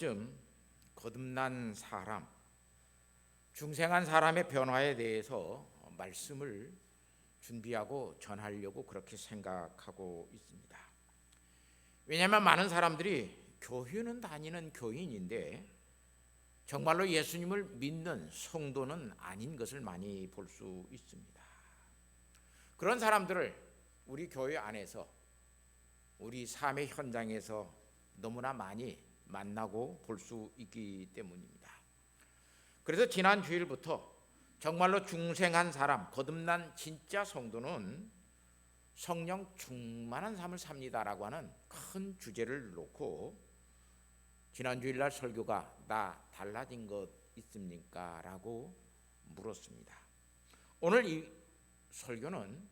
좀 거듭난 사람, 중생한 사람의 변화에 대해서 말씀을 준비하고 전하려고 그렇게 생각하고 있습니다. 왜냐하면 많은 사람들이 교회는 다니는 교인인데 정말로 예수님을 믿는 성도는 아닌 것을 많이 볼 수 있습니다. 그런 사람들을 우리 교회 안에서, 우리 삶의 현장에서 너무나 많이 만나고 볼 수 있기 때문입니다. 그래서 지난 주일부터 정말로 중생한 사람, 거듭난 진짜 성도는 성령 충만한 삶을 삽니다라고 하는 큰 주제를 놓고 지난 주일날 설교가 나 달라진 것 있습니까? 라고 물었습니다. 오늘 이 설교는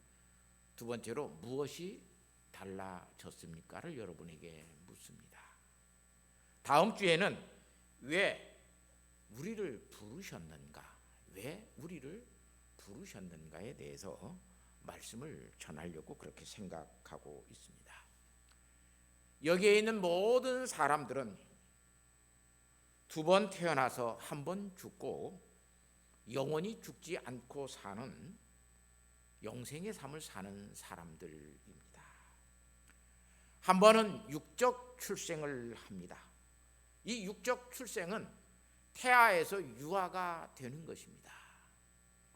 두 번째로 무엇이 달라졌습니까?를 여러분에게 묻습니다. 다음 주에는 왜 우리를 부르셨는가, 왜 우리를 부르셨는가에 대해서 말씀을 전하려고 그렇게 생각하고 있습니다. 여기에 있는 모든 사람들은 두 번 태어나서 한 번 죽고 영원히 죽지 않고 사는 영생의 삶을 사는 사람들입니다. 한 번은 육적 출생을 합니다. 이 육적 출생은 태아에서 유아가 되는 것입니다.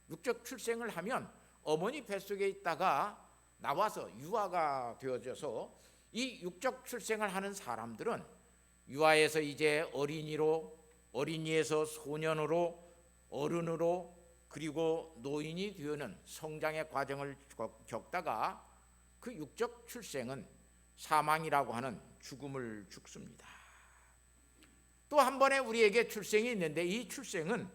육적 출생을 하면 어머니 뱃속에 있다가 나와서 유아가 되어져서 이 육적 출생을 하는 사람들은 유아에서 이제 어린이로, 어린이에서 소년으로, 어른으로, 그리고 노인이 되는 성장의 과정을 겪다가 그 육적 출생은 사망이라고 하는 죽음을 죽습니다. 또 한 번에 우리에게 출생이 있는데 이 출생은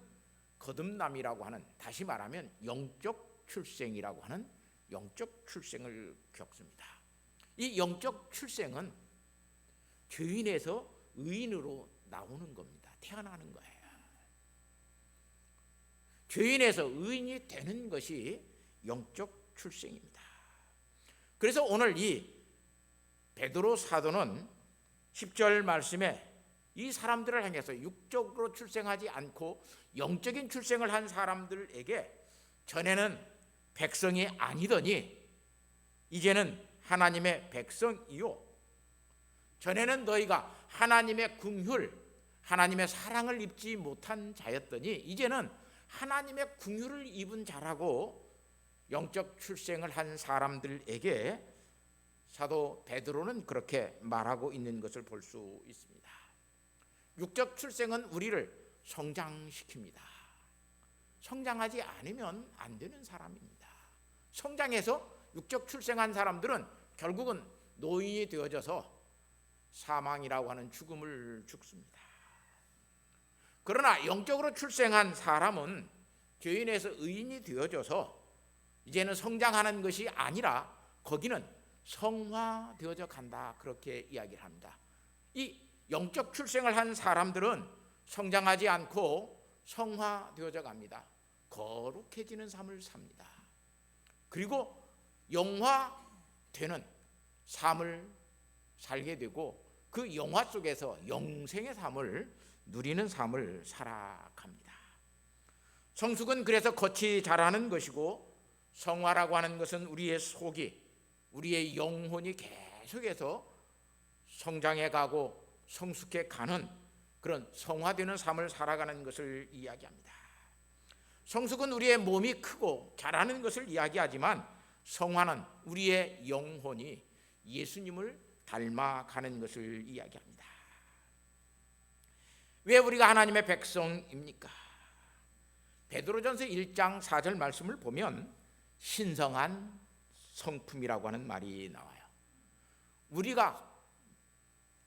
거듭남이라고 하는, 다시 말하면 영적 출생이라고 하는 영적 출생을 겪습니다. 이 영적 출생은 죄인에서 의인으로 나오는 겁니다. 태어나는 거예요. 죄인에서 의인이 되는 것이 영적 출생입니다. 그래서 오늘 이 베드로 사도는 10절 말씀에 이 사람들을 향해서 육적으로 출생하지 않고 영적인 출생을 한 사람들에게 전에는 백성이 아니더니 이제는 하나님의 백성이요, 전에는 너희가 하나님의 긍휼, 하나님의 사랑을 입지 못한 자였더니 이제는 하나님의 긍휼을 입은 자라고 영적 출생을 한 사람들에게 사도 베드로는 그렇게 말하고 있는 것을 볼 수 있습니다. 육적 출생은 우리를 성장시킵니다. 성장하지 않으면 안 되는 사람입니다. 성장해서 육적 출생한 사람들은 결국은 노인이 되어져서 사망이라고 하는 죽음을 죽습니다. 그러나 영적으로 출생한 사람은 죄인에서 의인이 되어져서 이제는 성장하는 것이 아니라 거기는 성화되어져 간다, 그렇게 이야기를 합니다. 이 영적 출생을 한 사람들은 성장하지 않고 성화되어져 갑니다. 거룩해지는 삶을 삽니다. 그리고 영화되는 삶을 살게 되고 그 영화 속에서 영생의 삶을 누리는 삶을 살아갑니다. 성숙은 그래서 겉이 자라는 것이고 성화라고 하는 것은 우리의 속이, 우리의 영혼이 계속해서 성장해 가고 성숙해 가는 그런 성화되는 삶을 살아가는 것을 이야기합니다. 성숙은 우리의 몸이 크고 자라는 것을 이야기하지만 성화는 우리의 영혼이 예수님을 닮아가는 것을 이야기합니다. 왜 우리가 하나님의 백성입니까? 베드로전서 1장 4절 말씀을 보면 신성한 성품이라고 하는 말이 나와요. 우리가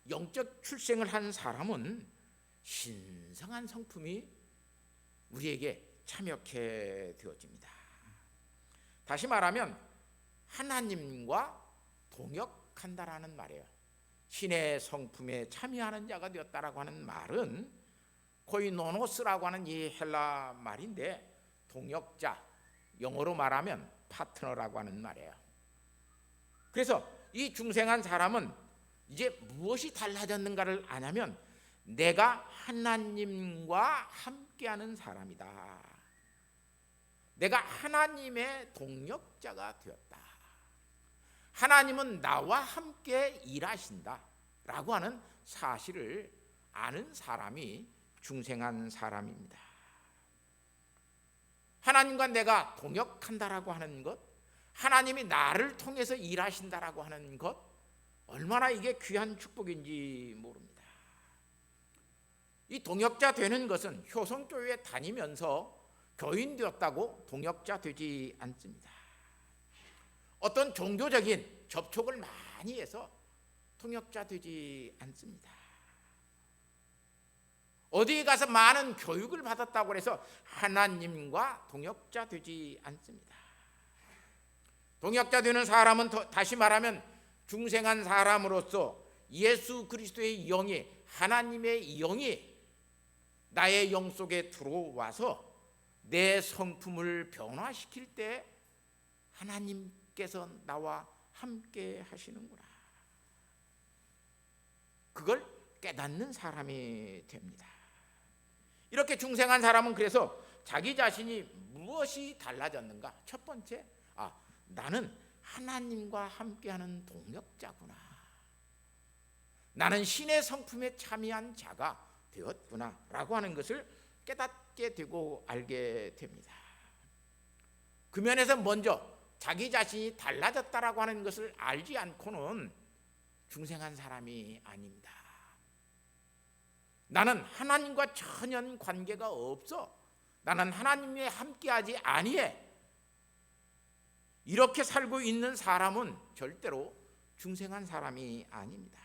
영적 출생을 한 사람은 신성한 성품이 우리에게 참여케 되어집니다. 다시 말하면 하나님과 동역한다라는 말이에요. 신의 성품에 참여하는 자가 되었다라고 하는 말은 코이노노스라고 하는 이 헬라 말인데 동역자, 영어로 말하면 파트너라고 하는 말이에요. 그래서 이 중생한 사람은 이제 무엇이 달라졌는가를 아냐면 내가 하나님과 함께하는 사람이다. 내가 하나님의 동역자가 되었다. 하나님은 나와 함께 일하신다 라고 하는 사실을 아는 사람이 중생한 사람입니다. 하나님과 내가 동역한다라고 하는 것, 하나님이 나를 통해서 일하신다라고 하는 것, 얼마나 이게 귀한 축복인지 모릅니다. 이 동역자 되는 것은 효성교회에 다니면서 교인 되었다고 동역자 되지 않습니다. 어떤 종교적인 접촉을 많이 해서 동역자 되지 않습니다. 어디에 가서 많은 교육을 받았다고 해서 하나님과 동역자 되지 않습니다. 동역자 되는 사람은 다시 말하면 중생한 사람으로서 예수 그리스도의 영이, 하나님의 영이 나의 영 속에 들어와서 내 성품을 변화시킬 때 하나님께서 나와 함께 하시는구나, 그걸 깨닫는 사람이 됩니다. 이렇게 중생한 사람은 그래서 자기 자신이 무엇이 달라졌는가? 첫 번째, 나는 하나님과 함께하는 동역자구나. 나는 신의 성품에 참여한 자가 되었구나 라고 하는 것을 깨닫게 되고 알게 됩니다. 그 면에서 먼저 자기 자신이 달라졌다라고 하는 것을 알지 않고는 중생한 사람이 아닙니다. 나는 하나님과 전혀 관계가 없어, 나는 하나님과 함께하지 아니해, 이렇게 살고 있는 사람은 절대로 중생한 사람이 아닙니다.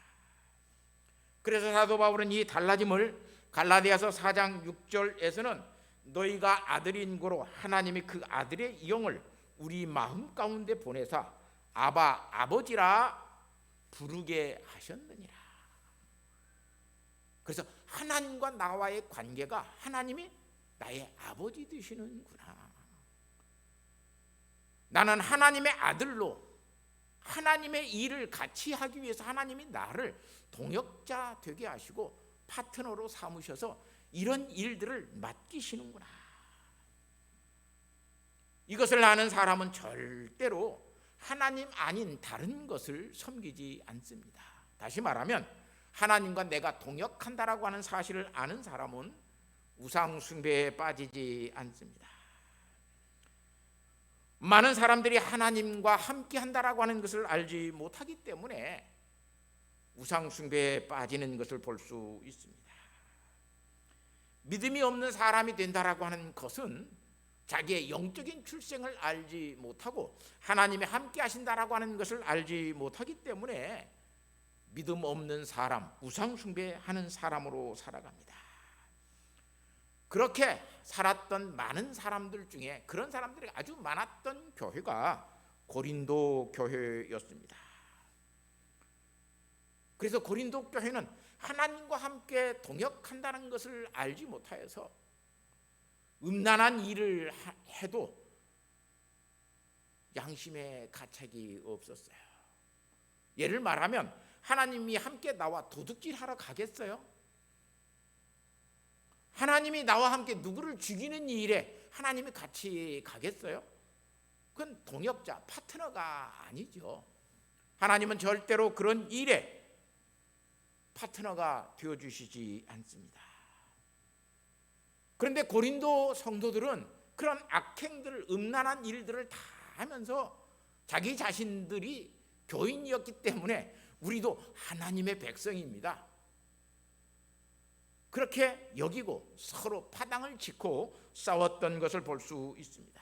그래서 사도 바울은 이 달라짐을 갈라디아서 4장 6절에서는 너희가 아들인 고로 하나님이 그 아들의 영을 우리 마음 가운데 보내사 아바 아버지라 부르게 하셨느니라. 그래서 하나님과 나와의 관계가 하나님이 나의 아버지 되시는구나. 나는 하나님의 아들로 하나님의 일을 같이 하기 위해서 하나님이 나를 동역자 되게 하시고 파트너로 삼으셔서 이런 일들을 맡기시는구나. 이것을 아는 사람은 절대로 하나님 아닌 다른 것을 섬기지 않습니다. 다시 말하면 하나님과 내가 동역한다라고 하는 사실을 아는 사람은 우상 숭배에 빠지지 않습니다. 많은 사람들이 하나님과 함께 한다라고 하는 것을 알지 못하기 때문에 우상 숭배에 빠지는 것을 볼 수 있습니다. 믿음이 없는 사람이 된다라고 하는 것은 자기의 영적인 출생을 알지 못하고 하나님이 함께 하신다라고 하는 것을 알지 못하기 때문에 믿음 없는 사람, 우상 숭배하는 사람으로 살아갑니다. 그렇게 살았던 많은 사람들 중에 그런 사람들이 아주 많았던 교회가 고린도 교회였습니다. 그래서 고린도 교회는 하나님과 함께 동역한다는 것을 알지 못하여서 음란한 일을 해도 양심에 가책이 없었어요. 예를 말하면 하나님이 함께 나와 도둑질하러 가겠어요? 하나님이 나와 함께 누구를 죽이는 일에 하나님이 같이 가겠어요? 그건 동역자, 파트너가 아니죠. 하나님은 절대로 그런 일에 파트너가 되어주시지 않습니다. 그런데 고린도 성도들은 그런 악행들을, 음란한 일들을 다 하면서 자기 자신들이 교인이었기 때문에 우리도 하나님의 백성입니다, 그렇게 여기고 서로 파당을 짓고 싸웠던 것을 볼 수 있습니다.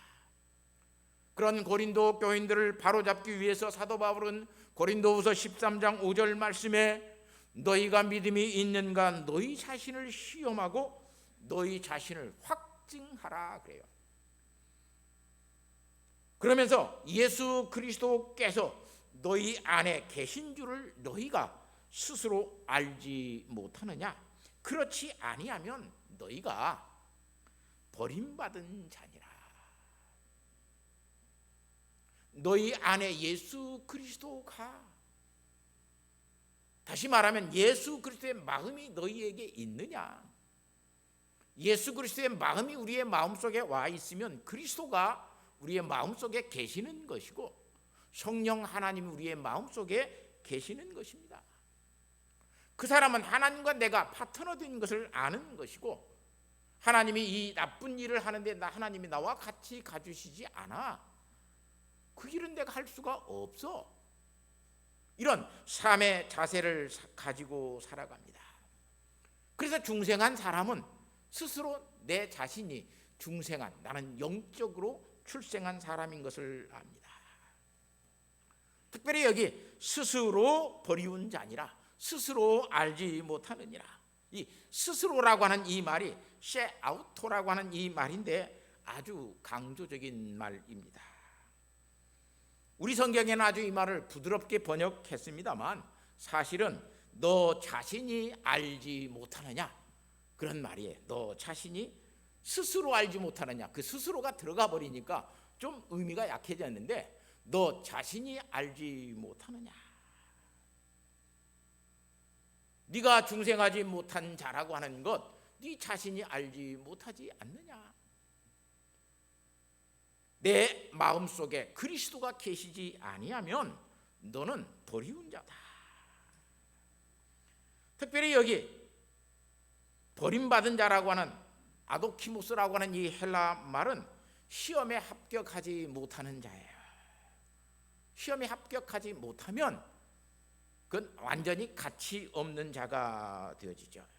그런 고린도 교인들을 바로잡기 위해서 사도 바울은 고린도후서 13장 5절 말씀에 너희가 믿음이 있는가 너희 자신을 시험하고 너희 자신을 확증하라 그래요. 그러면서 예수 그리스도께서 너희 안에 계신 줄을 너희가 스스로 알지 못하느냐? 그렇지 아니하면 너희가 버림받은 자니라. 너희 안에 예수 그리스도가 다시 말하면 예수 그리스도의 마음이 너희에게 있느냐? 예수 그리스도의 마음이 우리의 마음속에 와 있으면 그리스도가 우리의 마음속에 계시는 것이고 성령 하나님이 우리의 마음속에 계시는 것입니다. 그 사람은 하나님과 내가 파트너 된 것을 아는 것이고 하나님이 이 나쁜 일을 하는데 하나님이 나와 같이 가주시지 않아. 그 일은 내가 할 수가 없어. 이런 삶의 자세를 가지고 살아갑니다. 그래서 중생한 사람은 스스로 내 자신이 중생한, 나는 영적으로 출생한 사람인 것을 압니다. 특별히 여기 스스로 버리운 자니라, 스스로 알지 못하느니라. 이 스스로라고 하는 이 말이 셰아우토라고 하는 이 말인데 아주 강조적인 말입니다. 우리 성경에는 아주 이 말을 부드럽게 번역했습니다만 사실은 너 자신이 알지 못하느냐 그런 말이에요. 너 자신이 스스로 알지 못하느냐. 그 스스로가 들어가 버리니까 좀 의미가 약해졌는데 너 자신이 알지 못하느냐. 네가 중생하지 못한 자라고 하는 것 네 자신이 알지 못하지 않느냐. 내 마음속에 그리스도가 계시지 아니하면 너는 버리운 자다. 특별히 여기 버림받은 자라고 하는 아도키모스라고 하는 이 헬라 말은 시험에 합격하지 못하는 자예요. 시험에 합격하지 못하면 그건 완전히 가치 없는 자가 되어지죠.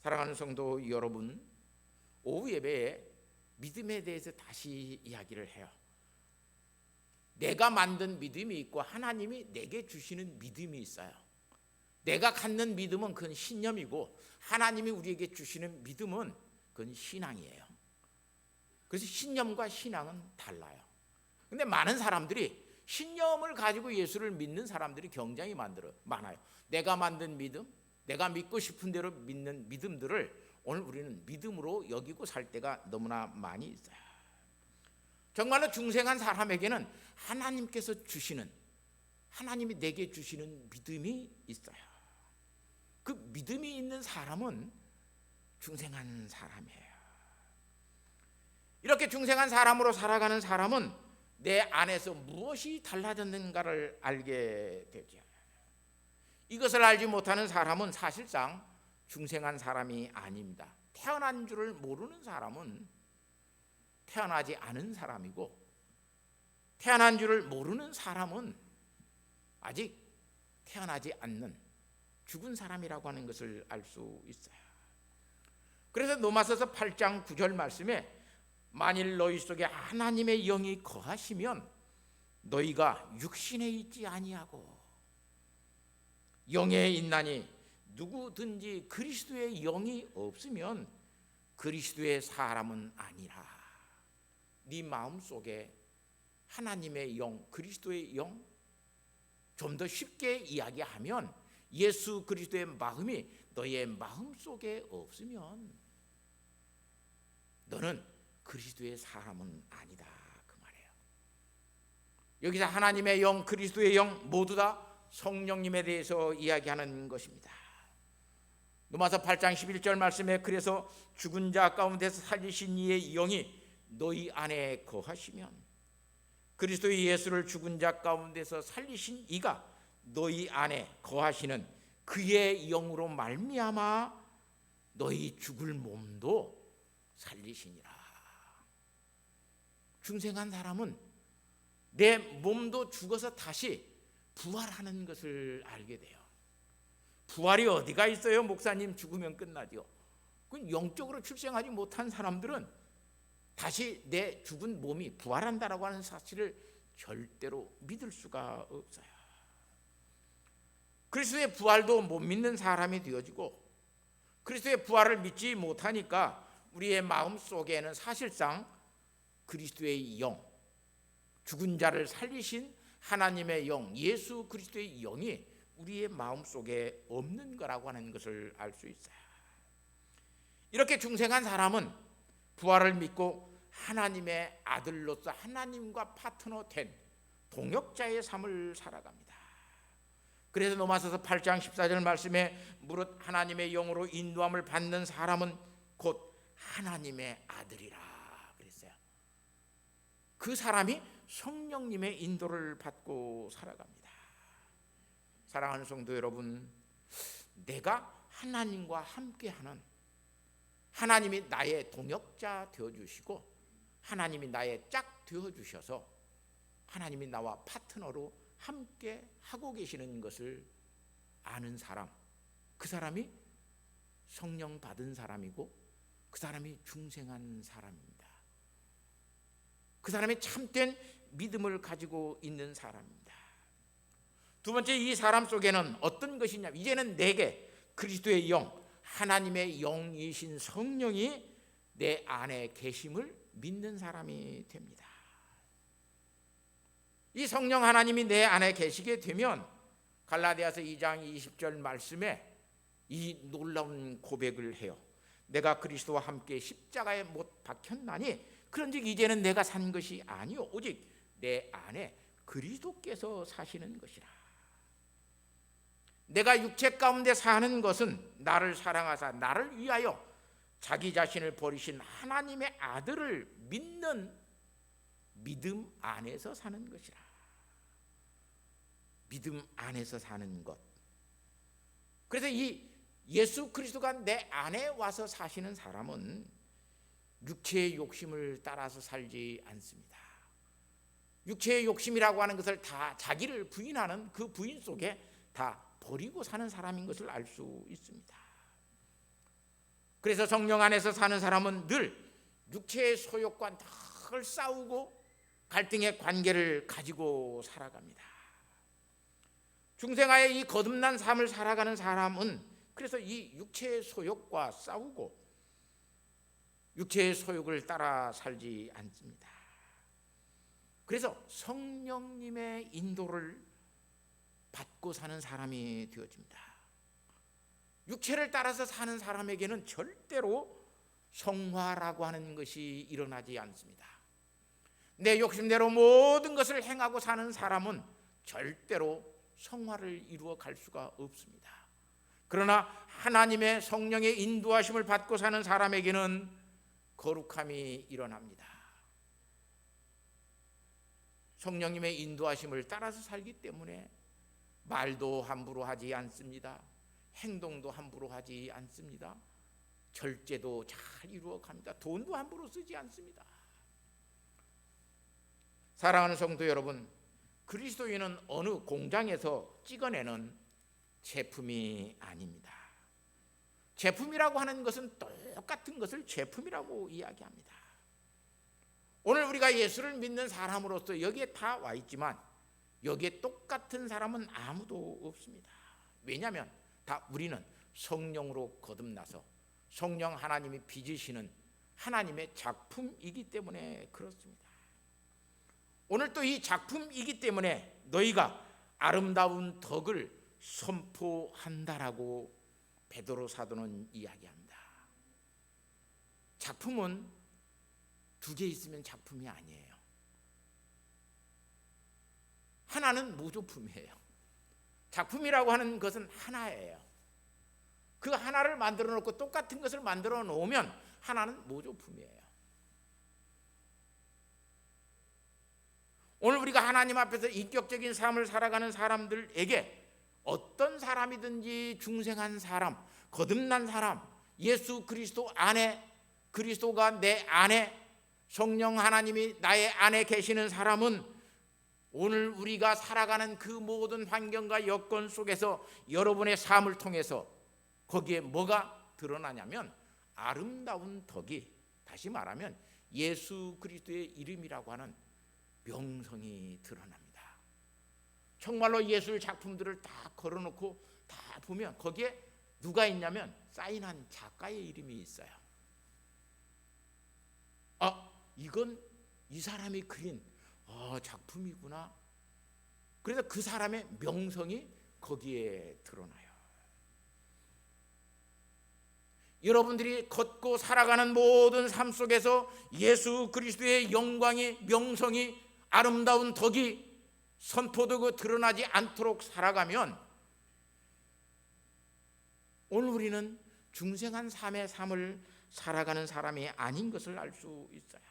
사랑하는 성도 여러분, 오후 예배에 믿음에 대해서 다시 이야기를 해요. 내가 만든 믿음이 있고 하나님이 내게 주시는 믿음이 있어요. 내가 갖는 믿음은 그건 신념이고 하나님이 우리에게 주시는 믿음은 그건 신앙이에요. 그래서 신념과 신앙은 달라요. 근데 많은 사람들이 신념을 가지고 예수를 믿는 사람들이 굉장히 많아요. 내가 만든 믿음, 내가 믿고 싶은 대로 믿는 믿음들을 오늘 우리는 믿음으로 여기고 살 때가 너무나 많이 있어요. 정말로 중생한 사람에게는 하나님께서 주시는, 하나님이 내게 주시는 믿음이 있어요. 그 믿음이 있는 사람은 중생한 사람이에요. 이렇게 중생한 사람으로 살아가는 사람은 내 안에서 무엇이 달라졌는가를 알게 되죠. 이것을 알지 못하는 사람은 사실상 중생한 사람이 아닙니다. 태어난 줄을 모르는 사람은 태어나지 않은 사람이고 태어난 줄을 모르는 사람은 아직 태어나지 않는 죽은 사람이라고 하는 것을 알 수 있어요. 그래서 로마서서 8장 9절 말씀에 만일 너희 속에 하나님의 영이 거하시면 너희가 육신에 있지 아니하고 영에 있나니 누구든지 그리스도의 영이 없으면 그리스도의 사람은 아니라. 네 마음속에 하나님의 영, 그리스도의 영, 좀 더 쉽게 이야기하면 예수 그리스도의 마음이 너의 마음속에 없으면 너는 그리스도의 사람은 아니다 그 말이에요. 여기서 하나님의 영, 그리스도의 영 모두 다 성령님에 대해서 이야기하는 것입니다. 로마서 8장 11절 말씀에 그래서 죽은 자 가운데서 살리신 이의 영이 너희 안에 거하시면 그리스도의 예수를 죽은 자 가운데서 살리신 이가 너희 안에 거하시는 그의 영으로 말미암아 너희 죽을 몸도 살리시니라. 중생한 사람은 내 몸도 죽어서 다시 부활하는 것을 알게 돼요. 부활이 어디가 있어요? 목사님, 죽으면 끝나죠. 그 영적으로 출생하지 못한 사람들은 다시 내 죽은 몸이 부활한다라고 하는 사실을 절대로 믿을 수가 없어요. 그리스도의 부활도 못 믿는 사람이 되어지고 그리스도의 부활을 믿지 못하니까 우리의 마음 속에는 사실상 그리스도의 영, 죽은 자를 살리신 하나님의 영, 예수 그리스도의 영이 우리의 마음속에 없는 거라고 하는 것을 알 수 있어요. 이렇게 중생한 사람은 부활을 믿고 하나님의 아들로서 하나님과 파트너 된 동역자의 삶을 살아갑니다. 그래서 로마서서 8장 14절 말씀에 무릇 하나님의 영으로 인도함을 받는 사람은 곧 하나님의 아들이라 그랬어요. 그 사람이 성령님의 인도를 받고 살아갑니다. 사랑하는 성도 여러분, 내가 하나님과 함께하는, 하나님이 나의 동역자 되어주시고 하나님이 나의 짝 되어주셔서 하나님이 나와 파트너로 함께 하고 계시는 것을 아는 사람, 그 사람이 성령 받은 사람이고 그 사람이 중생한 사람입니다. 그 사람이 참된 믿음을 가지고 있는 사람입니다. 두 번째, 이 사람 속에는 어떤 것이냐, 이제는 내게 그리스도의 영, 하나님의 영이신 성령이 내 안에 계심을 믿는 사람이 됩니다. 이 성령 하나님이 내 안에 계시게 되면 갈라디아서 2장 20절 말씀에 이 놀라운 고백을 해요. 내가 그리스도와 함께 십자가에 못 박혔나니 그런즉 이제는 내가 산 것이 아니요 오직 내 안에 그리스도께서 사시는 것이라. 내가 육체 가운데 사는 것은 나를 사랑하사 나를 위하여 자기 자신을 버리신 하나님의 아들을 믿는 믿음 안에서 사는 것이라. 믿음 안에서 사는 것. 그래서 이 예수 그리스도가 내 안에 와서 사시는 사람은 육체의 욕심을 따라서 살지 않습니다. 육체의 욕심이라고 하는 것을 다 자기를 부인하는 그 부인 속에 다 버리고 사는 사람인 것을 알 수 있습니다. 그래서 성령 안에서 사는 사람은 늘 육체의 소욕과 늘 싸우고 갈등의 관계를 가지고 살아갑니다. 중생아의 이 거듭난 삶을 살아가는 사람은 그래서 이 육체의 소욕과 싸우고 육체의 소욕을 따라 살지 않습니다. 그래서 성령님의 인도를 받고 사는 사람이 되어집니다. 육체를 따라서 사는 사람에게는 절대로 성화라고 하는 것이 일어나지 않습니다. 내 욕심대로 모든 것을 행하고 사는 사람은 절대로 성화를 이루어 갈 수가 없습니다. 그러나 하나님의 성령의 인도하심을 받고 사는 사람에게는 거룩함이 일어납니다. 성령님의 인도하심을 따라서 살기 때문에 말도 함부로 하지 않습니다. 행동도 함부로 하지 않습니다. 절제도 잘 이루어 갑니다. 돈도 함부로 쓰지 않습니다. 사랑하는 성도 여러분, 그리스도인은 어느 공장에서 찍어내는 제품이 아닙니다. 제품이라고 하는 것은 똑같은 것을 제품이라고 이야기합니다. 오늘 우리가 예수를 믿는 사람으로서 여기에 다 와 있지만 여기에 똑같은 사람은 아무도 없습니다. 왜냐하면 다 우리는 성령으로 거듭나서 성령 하나님이 빚으시는 하나님의 작품이기 때문에 그렇습니다. 오늘 또 이 작품이기 때문에 너희가 아름다운 덕을 선포한다라고 베드로 사도는 이야기합니다. 작품은 두 개 있으면 작품이 아니에요. 하나는 모조품이에요. 작품이라고 하는 것은 하나예요. 그 하나를 만들어 놓고 똑같은 것을 만들어 놓으면 하나는 모조품이에요. 오늘 우리가 하나님 앞에서 인격적인 삶을 살아가는 사람들에게 어떤 사람이든지 중생한 사람, 거듭난 사람, 예수 그리스도 안에, 그리스도가 내 안에, 성령 하나님이 나의 안에 계시는 사람은 오늘 우리가 살아가는 그 모든 환경과 여건 속에서 여러분의 삶을 통해서 거기에 뭐가 드러나냐면 아름다운 덕이, 다시 말하면 예수 그리스도의 이름이라고 하는 명성이 드러납니다. 정말로 예술 작품들을 다 걸어놓고 다 보면 거기에 누가 있냐면 사인한 작가의 이름이 있어요. 이건 이 사람이 그린 작품이구나. 그래서 그 사람의 명성이 거기에 드러나요. 여러분들이 걷고 살아가는 모든 삶 속에서 예수 그리스도의 영광이, 명성이, 아름다운 덕이 선포되고 드러나지 않도록 살아가면 오늘 우리는 중생한 삶의 삶을 살아가는 사람이 아닌 것을 알 수 있어요.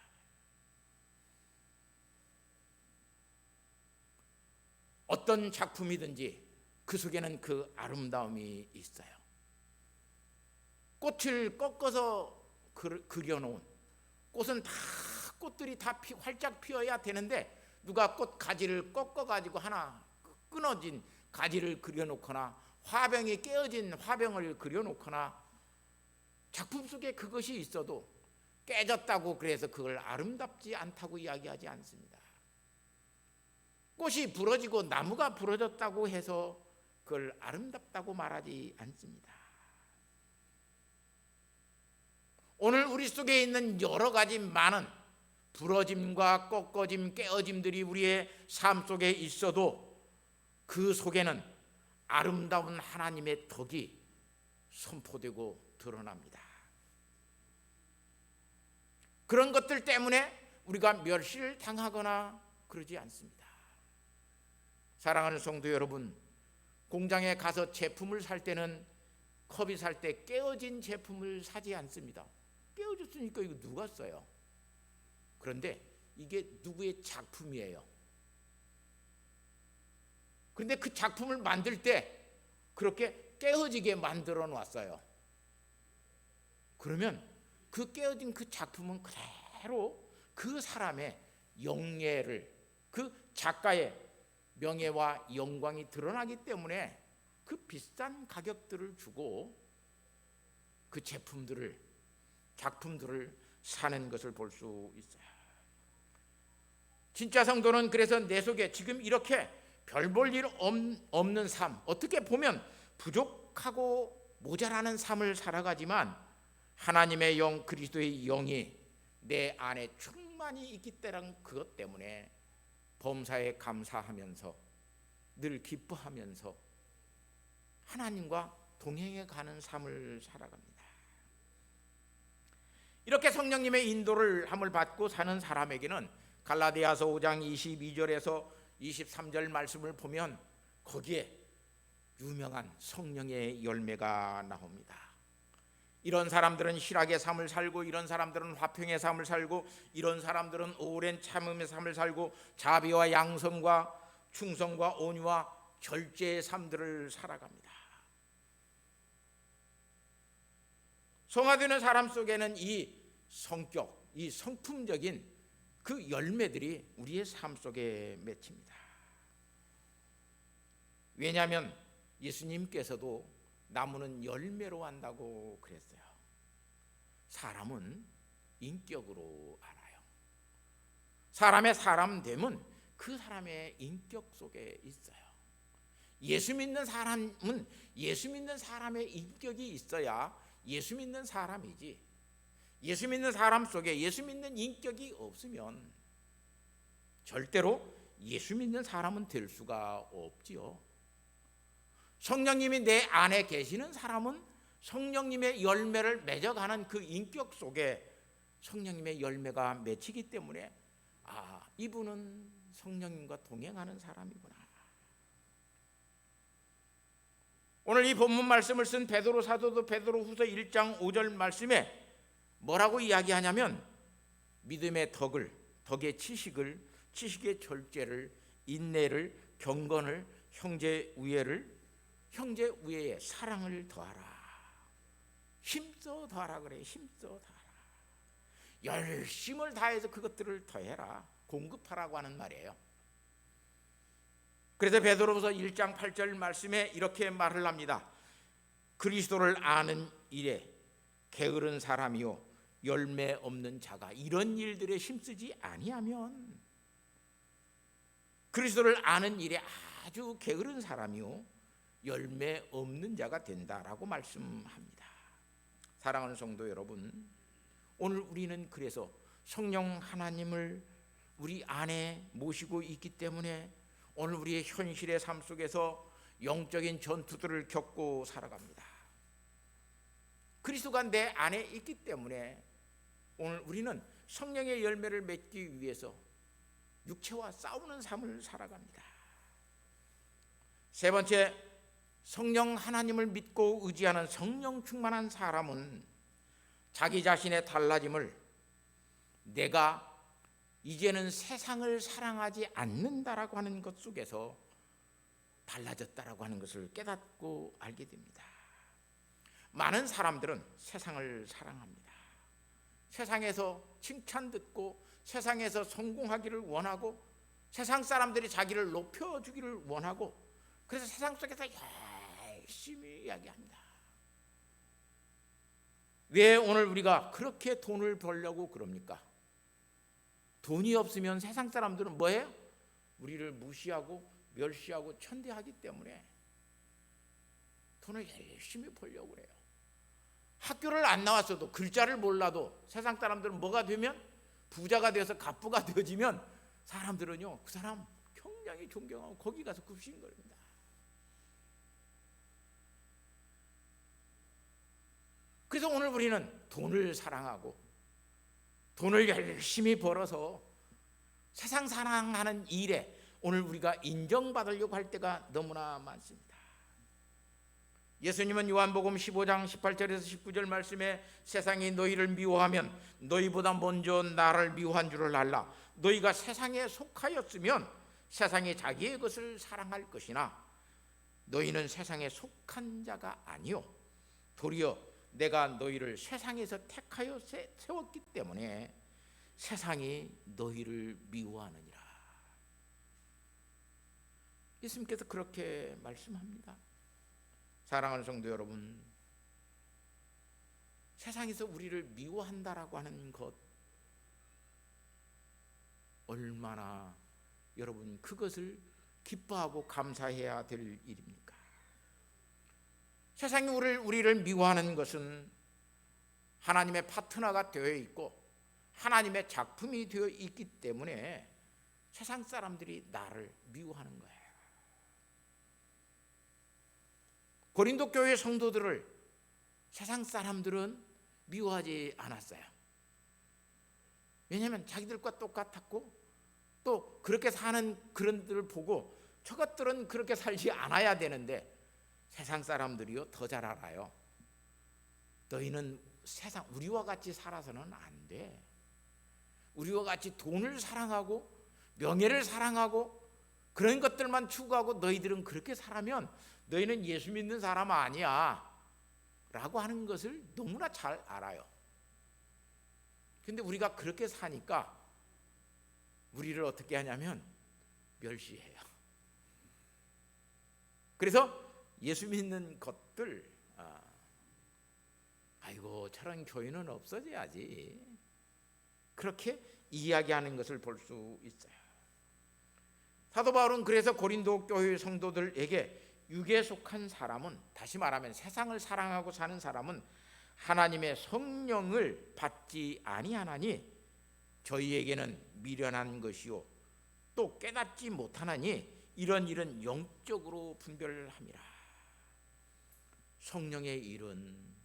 어떤 작품이든지 그 속에는 그 아름다움이 있어요. 꽃을 꺾어서 그려놓은, 꽃은 다 꽃들이 다 활짝 피어야 되는데 누가 꽃 가지를 꺾어가지고 하나 끊어진 가지를 그려놓거나 화병이 깨어진 화병을 그려놓거나 작품 속에 그것이 있어도 깨졌다고 그래서 그걸 아름답지 않다고 이야기하지 않습니다. 꽃이 부러지고 나무가 부러졌다고 해서 그걸 아름답다고 말하지 않습니다. 오늘 우리 속에 있는 여러 가지 많은 부러짐과 꺾어짐, 깨어짐들이 우리의 삶 속에 있어도 그 속에는 아름다운 하나님의 덕이 선포되고 드러납니다. 그런 것들 때문에 우리가 멸시를 당하거나 그러지 않습니다. 사랑하는 성도 여러분, 공장에 가서 제품을 살 때는 컵이 살 때 깨어진 제품을 사지 않습니다. 깨어졌으니까 이거 누가 써요? 그런데 이게 누구의 작품이에요. 그런데 그 작품을 만들 때 그렇게 깨어지게 만들어 놨어요. 그러면 그 깨어진 그 작품은 그대로 그 사람의 영예를, 그 작가의 명예와 영광이 드러나기 때문에 그 비싼 가격들을 주고 그 제품들을, 작품들을 사는 것을 볼 수 있어요. 진짜 성도는 그래서 내 속에 지금 이렇게 별 볼 일 없는 삶, 어떻게 보면 부족하고 모자라는 삶을 살아가지만 하나님의 영, 그리스도의 영이 내 안에 충만히 있기 때문에 그것 때문에 범사에 감사하면서 늘 기뻐하면서 하나님과 동행해 가는 삶을 살아갑니다. 이렇게 성령님의 인도를 함을 받고 사는 사람에게는 갈라디아서 5장 22절에서 23절 말씀을 보면 거기에 유명한 성령의 열매가 나옵니다. 이런 사람들은 희락의 삶을 살고, 이런 사람들은 화평의 삶을 살고, 이런 사람들은 오랜 참음의 삶을 살고, 자비와 양성과 충성과 온유와 절제의 삶들을 살아갑니다. 성화되는 사람 속에는 이 성격, 이 성품적인 그 열매들이 우리의 삶 속에 맺힙니다. 왜냐하면 예수님께서도 나무는 열매로 한다고 그랬어요. 사람은 인격으로 알아요. 사람의 사람됨은 그 사람의 인격 속에 있어요. 예수 믿는 사람은 예수 믿는 사람의 인격이 있어야 예수 믿는 사람이지, 예수 믿는 사람 속에 예수 믿는 인격이 없으면 절대로 예수 믿는 사람은 될 수가 없지요. 성령님이 내 안에 계시는 사람은 성령님의 열매를 맺어가는 그 인격 속에 성령님의 열매가 맺히기 때문에 이분은 성령님과 동행하는 사람이구나. 오늘 이 본문 말씀을 쓴 베드로 사도도 베드로후서 1장 5절 말씀에 뭐라고 이야기하냐면 믿음의 덕을, 덕의 지식을, 지식의 절제를, 인내를, 경건을, 형제 우애에 사랑을 더하라. 힘써 더하라 그래. 힘써 더하라. 열심을 다해서 그것들을 더해라. 공급하라고 하는 말이에요. 그래서 베드로후서 1장 8절 말씀에 이렇게 말을 합니다. 그리스도를 아는 일에 게으른 사람이요 열매 없는 자가 이런 일들에 힘쓰지 아니하면, 그리스도를 아는 일에 아주 게으른 사람이요 열매 없는 자가 된다라고 말씀합니다. 사랑하는 성도 여러분, 오늘 우리는 그래서 성령 하나님을 우리 안에 모시고 있기 때문에 오늘 우리의 현실의 삶 속에서 영적인 전투들을 겪고 살아갑니다. 그리스도가 내 안에 있기 때문에 오늘 우리는 성령의 열매를 맺기 위해서 육체와 싸우는 삶을 살아갑니다. 세 번째, 성령 하나님을 믿고 의지하는 성령 충만한 사람은 자기 자신의 달라짐을 내가 이제는 세상을 사랑하지 않는다라고 하는 것 속에서 달라졌다라고 하는 것을 깨닫고 알게 됩니다. 많은 사람들은 세상을 사랑합니다. 세상에서 칭찬 듣고 세상에서 성공하기를 원하고 세상 사람들이 자기를 높여주기를 원하고 그래서 세상 속에서 열심히 이야기합니다. 왜 오늘 우리가 그렇게 돈을 벌려고 그럽니까? 돈이 없으면 세상 사람들은 뭐예요? 우리를 무시하고 멸시하고 천대하기 때문에 돈을 열심히 벌려고 그래요. 학교를 안 나왔어도 글자를 몰라도 세상 사람들은 뭐가 되면 부자가 되어서 갑부가 되어지면 사람들은요 그 사람 굉장히 존경하고 거기 가서 굽신거립니다. 그래서 오늘 우리는 돈을 사랑하고 돈을 열심히 벌어서 세상 사랑하는 일에 오늘 우리가 인정받으려고 할 때가 너무나 많습니다. 예수님은 요한복음 15장 18절에서 19절 말씀에 세상이 너희를 미워하면 너희보다 먼저 나를 미워한 줄을 알라. 너희가 세상에 속하였으면 세상이 자기의 것을 사랑할 것이나 너희는 세상에 속한 자가 아니요 도리어 내가 너희를 세상에서 택하여 세웠기 때문에 세상이 너희를 미워하느니라. 예수님께서 그렇게 말씀합니다. 사랑하는 성도 여러분, 세상에서 우리를 미워한다라고 하는 것 얼마나 여러분 그것을 기뻐하고 감사해야 될 일입니까? 세상이 우리를 미워하는 것은 하나님의 파트너가 되어 있고 하나님의 작품이 되어 있기 때문에 세상 사람들이 나를 미워하는 거예요. 고린도 교회 성도들을 세상 사람들은 미워하지 않았어요. 왜냐하면 자기들과 똑같았고 또 그렇게 사는 그런들을 보고 저것들은 그렇게 살지 않아야 되는데 세상 사람들이요 더 잘 알아요. 너희는 세상 우리와 같이 살아서는 안 돼. 우리와 같이 돈을 사랑하고 명예를 사랑하고 그런 것들만 추구하고 너희들은 그렇게 살아면 너희는 예수 믿는 사람 아니야 라고 하는 것을 너무나 잘 알아요. 근데 우리가 그렇게 사니까 우리를 어떻게 하냐면 멸시해요. 그래서 예수 믿는 것들 아이고 저런 교회는 없어져야지 그렇게 이야기하는 것을 볼 수 있어요. 사도 바울은 그래서 고린도 교회 성도들에게 육에 속한 사람은 다시 말하면 세상을 사랑하고 사는 사람은 하나님의 성령을 받지 아니하나니 저희에게는 미련한 것이요 또 깨닫지 못하나니 이런 일은 영적으로 분별함이라. 성령의 일은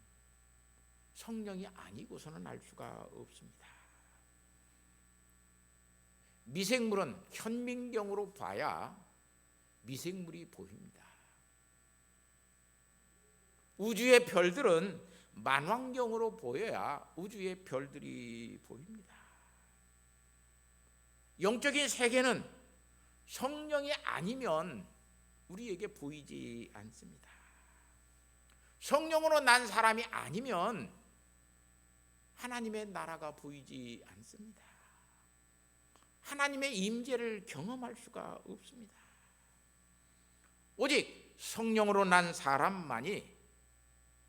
성령이 아니고서는 알 수가 없습니다. 미생물은 현민경으로 봐야 미생물이 보입니다. 우주의 별들은 만왕경으로 보여야 우주의 별들이 보입니다. 영적인 세계는 성령이 아니면 우리에게 보이지 않습니다. 성령으로 난 사람이 아니면 하나님의 나라가 보이지 않습니다. 하나님의 임재를 경험할 수가 없습니다. 오직 성령으로 난 사람만이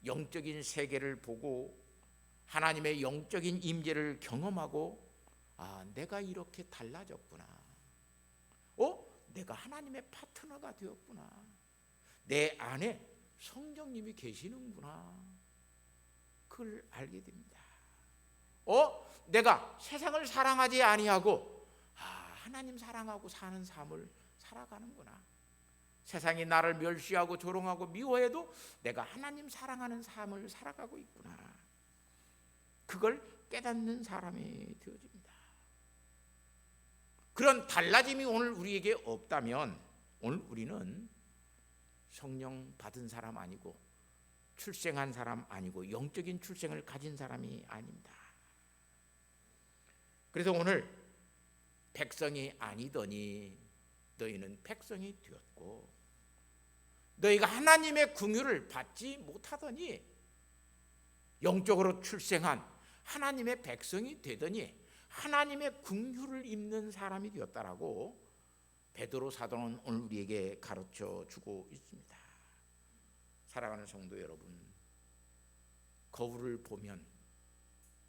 영적인 세계를 보고 하나님의 영적인 임재를 경험하고 내가 이렇게 달라졌구나. 내가 하나님의 파트너가 되었구나. 내 안에 성령님이 계시는구나. 그걸 알게 됩니다. 내가 세상을 사랑하지 아니하고 하나님 사랑하고 사는 삶을 살아가는구나. 세상이 나를 멸시하고 조롱하고 미워해도 내가 하나님 사랑하는 삶을 살아가고 있구나. 그걸 깨닫는 사람이 되어집니다. 그런 달라짐이 오늘 우리에게 없다면 오늘 우리는 성령 받은 사람 아니고 출생한 사람 아니고 영적인 출생을 가진 사람이 아닙니다. 그래서 오늘 백성이 아니더니 너희는 백성이 되었고, 너희가 하나님의 긍휼을 받지 못하더니 영적으로 출생한 하나님의 백성이 되더니 하나님의 긍휼을 입는 사람이 되었다라고 베드로 사도는 오늘 우리에게 가르쳐 주고 있습니다. 사랑하는 성도 여러분, 거울을 보면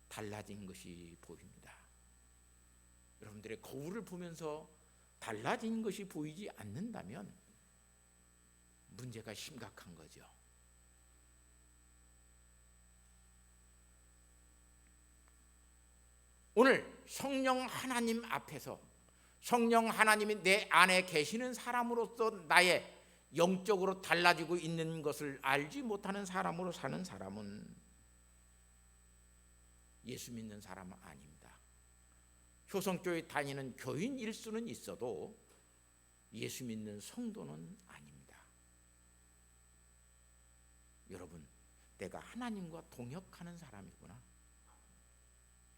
달라진 것이 보입니다. 여러분들의 거울을 보면서 달라진 것이 보이지 않는다면 문제가 심각한 거죠. 오늘 성령 하나님 앞에서 성령 하나님이 내 안에 계시는 사람으로서 나의 영적으로 달라지고 있는 것을 알지 못하는 사람으로 사는 사람은 예수 믿는 사람은 아닙니다. 효성교회 다니는 교인일 수는 있어도 예수 믿는 성도는 아닙니다. 여러분, 내가 하나님과 동역하는 사람이구나.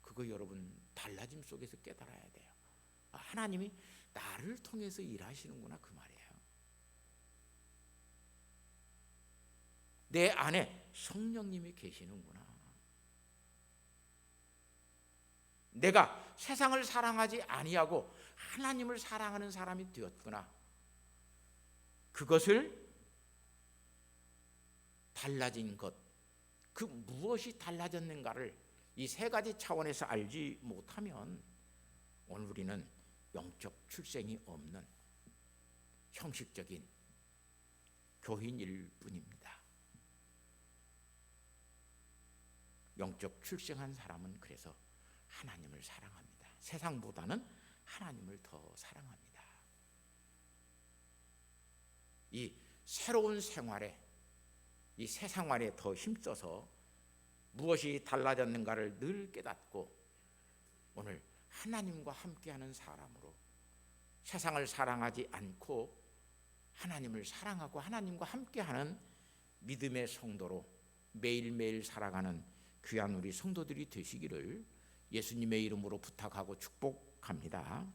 그거 여러분 달라짐 속에서 깨달아야 돼요. 하나님이 나를 통해서 일하시는구나, 그 말이에요. 내 안에 성령님이 계시는구나. 내가 세상을 사랑하지 아니하고 하나님을 사랑하는 사람이 되었구나. 그것을 달라진 것, 그 무엇이 달라졌는가를 이 세 가지 차원에서 알지 못하면 오늘 우리는 영적 출생이 없는 형식적인 교인일 뿐입니다. 영적 출생한 사람은 그래서 하나님을 사랑합니다. 세상보다는 하나님을 더 사랑합니다. 이 새로운 생활에, 이 새 생활에 더 힘써서 무엇이 달라졌는가를 늘 깨닫고 오늘 하나님과 함께하는 사람으로 세상을 사랑하지 않고 하나님을 사랑하고 하나님과 함께하는 믿음의 성도로 매일매일 살아가는 귀한 우리 성도들이 되시기를 예수님의 이름으로 부탁하고 축복합니다.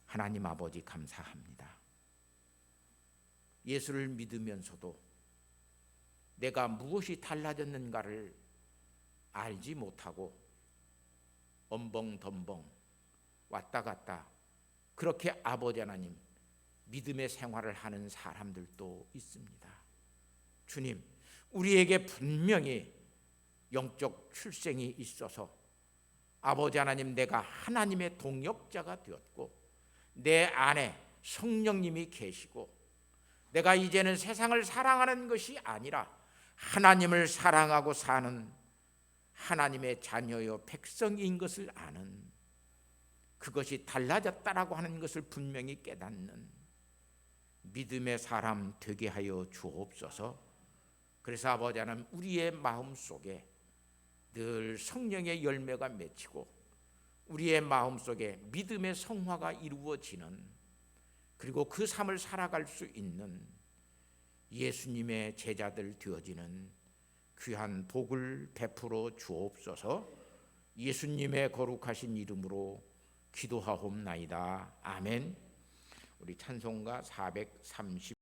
하나님 아버지 감사합니다. 예수를 믿으면서도 내가 무엇이 달라졌는가를 알지 못하고 엄벙덤벙 왔다 갔다 그렇게 아버지 하나님 믿음의 생활을 하는 사람들도 있습니다. 주님, 우리에게 분명히 영적 출생이 있어서 아버지 하나님, 내가 하나님의 동역자가 되었고 내 안에 성령님이 계시고 내가 이제는 세상을 사랑하는 것이 아니라 하나님을 사랑하고 사는 하나님의 자녀요 백성인 것을 아는, 그것이 달라졌다라고 하는 것을 분명히 깨닫는 믿음의 사람 되게 하여 주옵소서. 그래서 아버지 하나님, 우리의 마음속에 늘 성령의 열매가 맺히고 우리의 마음속에 믿음의 성화가 이루어지는, 그리고 그 삶을 살아갈 수 있는 예수님의 제자들 되어지는 귀한 복을 베풀어 주옵소서. 예수님의 거룩하신 이름으로 기도하옵나이다. 아멘. 우리 찬송가 430